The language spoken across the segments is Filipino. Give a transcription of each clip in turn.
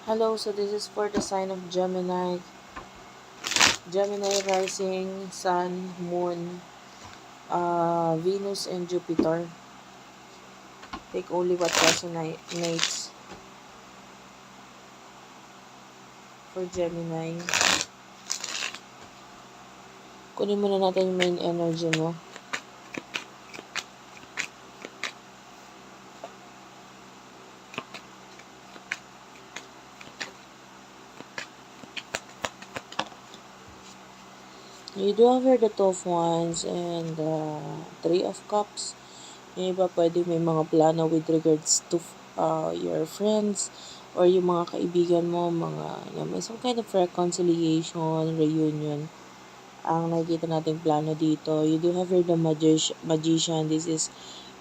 Hello, so this is for the sign of Gemini. Gemini rising, Sun, Moon, Venus, and Jupiter. Take only what resonates for Gemini. Kunin muna natin yung main energy, no? You do have here the Two of Wands and Three of Cups. Yung iba pwede may mga plano with regards to your friends or yung mga kaibigan mo, may some kind of reconciliation, reunion. Ang nakikita nating plano dito, you do have here the magician. This is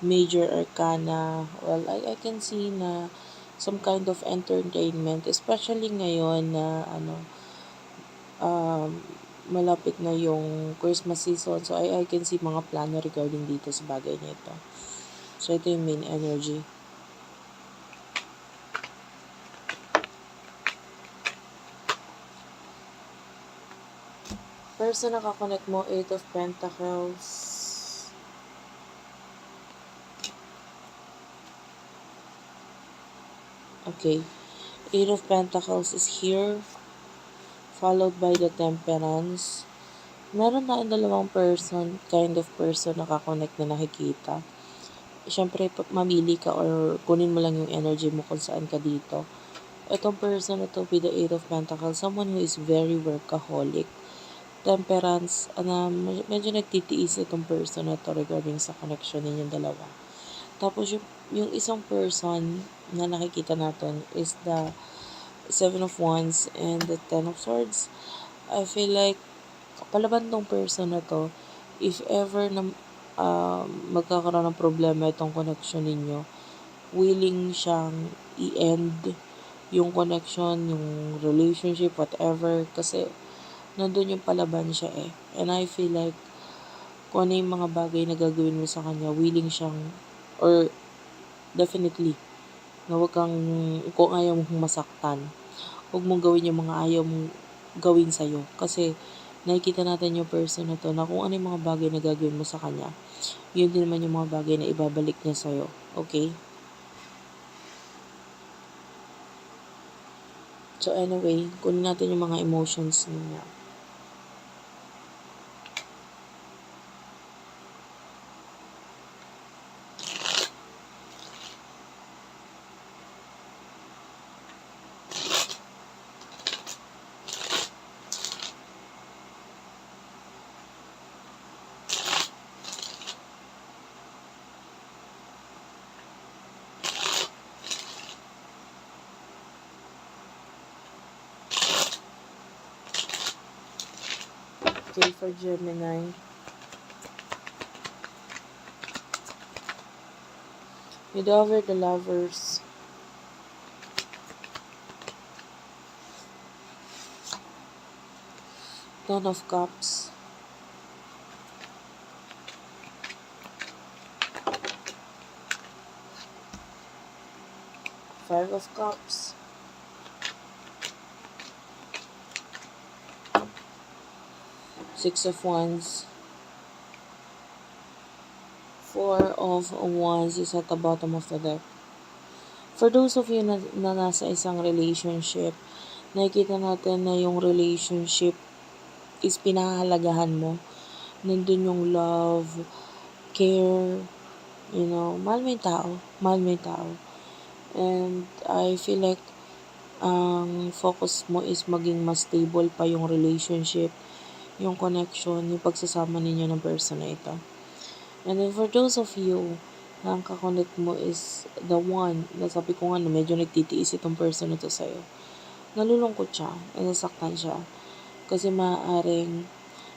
major arcana. Well, I can see na some kind of entertainment, especially ngayon na um, malapit na yung Christmas season. So, I can see mga plano regarding dito sa bagay nito. So, ito yung main energy. First na nakakonect mo, Eight of Pentacles. Okay. Eight of Pentacles is here, followed by the Temperance. Meron tayong dalawang kind of person nakakonect na nakikita. Siyempre, mamili ka or kunin mo lang yung energy mo kung saan ka dito. Itong person na to with the Eight of Pentacles, someone who is very workaholic. Temperance, medyo nagtitiis itong person na to regarding sa connection ninyong dalawa. Tapos yung isang person na nakikita natin is the Seven of Wands and the Ten of Swords. I feel like palaban tong person na to, if ever na magkakaroon ng problema itong connection ninyo, willing siyang i-end yung connection, yung relationship, whatever, kasi nandun yung palaban siya eh. And I feel like kung ano yung mga bagay na gagawin mo sa kanya, willing siyang, or definitely, na wag kang, kung ayaw mong masaktan, huwag mong gawin yung mga ayaw mong gawin sa'yo. Kasi nakikita natin yung person na to na kung ano yung mga bagay na gagawin mo sa kanya, yun din naman yung mga bagay na ibabalik niya sa'yo. Okay? So anyway, kunin natin yung mga emotions niya. Okay, for Gemini. You do have the Lovers. Ten of Cups. Five of Cups. Six of Wands. Four of Wands is at the bottom of the deck. For those of you na nasa isang relationship, nakikita natin na yung relationship is pinahahalagahan mo. Nandun yung love, care, mahal mo yung tao. Mahal mo yung tao. And I feel like ang focus mo is maging mas stable pa yung relationship, yung connection, yung pagsasama ninyo ng person na ito. And then for those of you na ang kakonect mo is the one na sabi ko nga na medyo nagtitiis itong person na to sa'yo. Nalulungkot siya, nasaktan siya. Kasi maaaring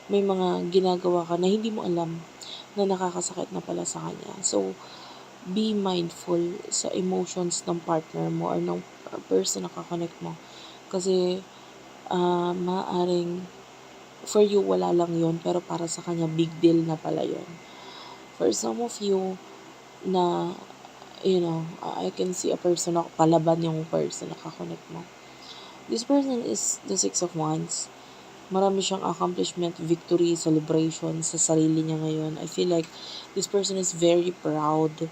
may mga ginagawa ka na hindi mo alam na nakakasakit na pala sa kanya. So, be mindful sa emotions ng partner mo or ng person na kakonect mo. Kasi, maaaring for you wala lang yon pero para sa kanya big deal na pala yon. For some of you na I can see a person na palaban yung person na kakonect mo. This person is the Six of Wands. Marami siyang accomplishment, victory, celebration sa sarili niya ngayon. I feel like this person is very proud.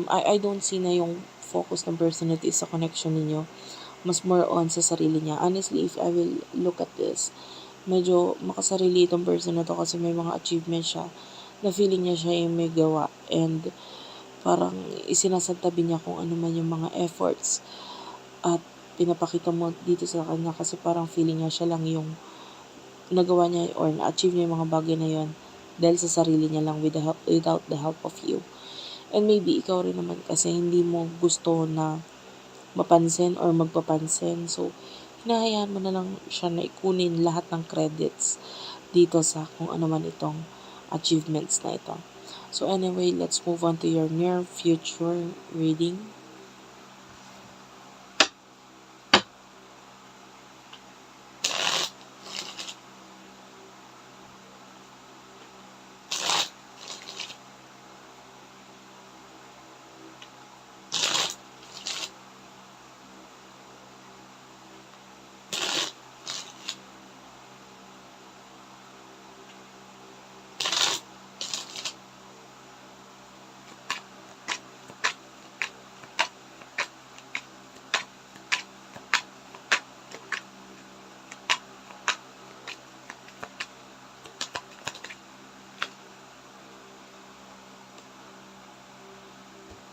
I don't see na yung focus ng person na sa connection ninyo. Mas more on sa sarili niya. Honestly, if I will look at this, medyo makasarili itong person na to kasi may mga achievement siya na feeling niya siya yung may gawa, and parang isinasantabi niya kung ano man yung mga efforts at pinapakita mo dito sa kanya kasi parang feeling niya siya lang yung nagawa niya or na-achieve niya yung mga bagay na yon dahil sa sarili niya lang without the help of you. And maybe ikaw rin naman kasi hindi mo gusto na mapansin or magpapansin. So, hinahayaan mo na lang siya na ikunin lahat ng credits dito sa kung ano man itong achievements na ito. So anyway, let's move on to your near future reading.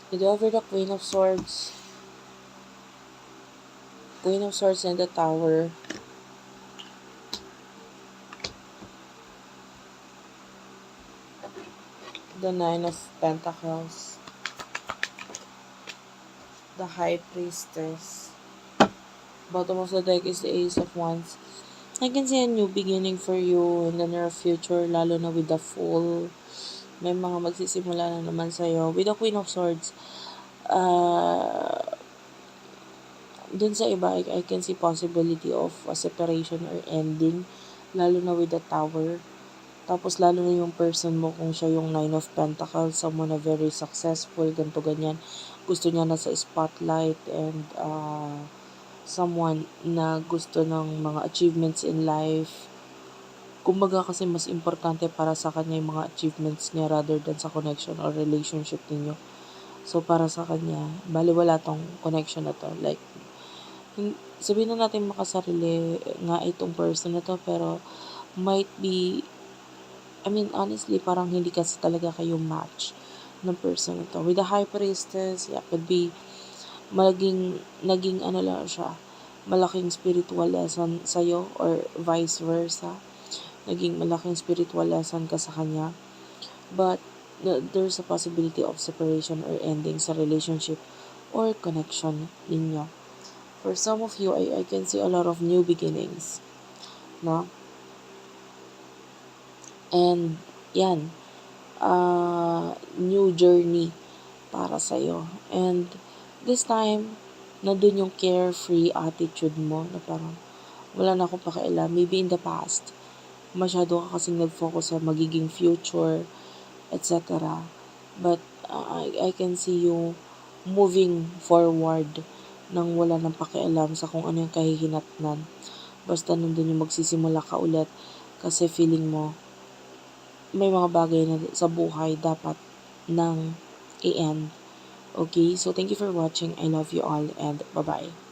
You over the Queen of Swords. Queen of Swords and the Tower. The Nine of Pentacles. The High Priestess. Bottom of the deck is the Ace of Wands. I can see a new beginning for you in the near future, lalo na with the Fool. May mga magsisimula na naman sa'yo. With the Queen of Swords, dun sa iba, I can see possibility of a separation or ending, lalo na with the Tower. Tapos, lalo na yung person mo, kung siya yung Nine of Pentacles, someone na very successful, ganto ganyan. Gusto niya na sa spotlight, and someone na gusto ng mga achievements in life. Kumbaga kasi mas importante para sa kanya yung mga achievements niya rather than sa connection or relationship ninyo. So, para sa kanya, baliwala tong connection na to. Like, sabihin na natin makasarili nga itong person na to, pero might be, I mean, honestly, parang hindi kasi talaga kayo match ng person na to. With the High Priestess, yeah, could be, naging ano lang siya, malaking spiritual lesson sa'yo or vice versa. Naging malaking spiritual lesson ka sa kanya. But, there's a possibility of separation or ending sa relationship or connection ninyo. For some of you, I can see a lot of new beginnings. No? And, yan. New journey para sa'yo. And, this time, nandun yung carefree attitude mo na parang wala na akong pakialam. Maybe in the past, masyado ka kasing nag-focus sa magiging future, etc. But I can see you moving forward nang wala nang pakialam sa kung ano yung kahihinatnan. Basta nandun yung magsisimula ka ulit kasi feeling mo may mga bagay na sa buhay dapat nang i-end. Okay? So, thank you for watching. I love you all and bye-bye.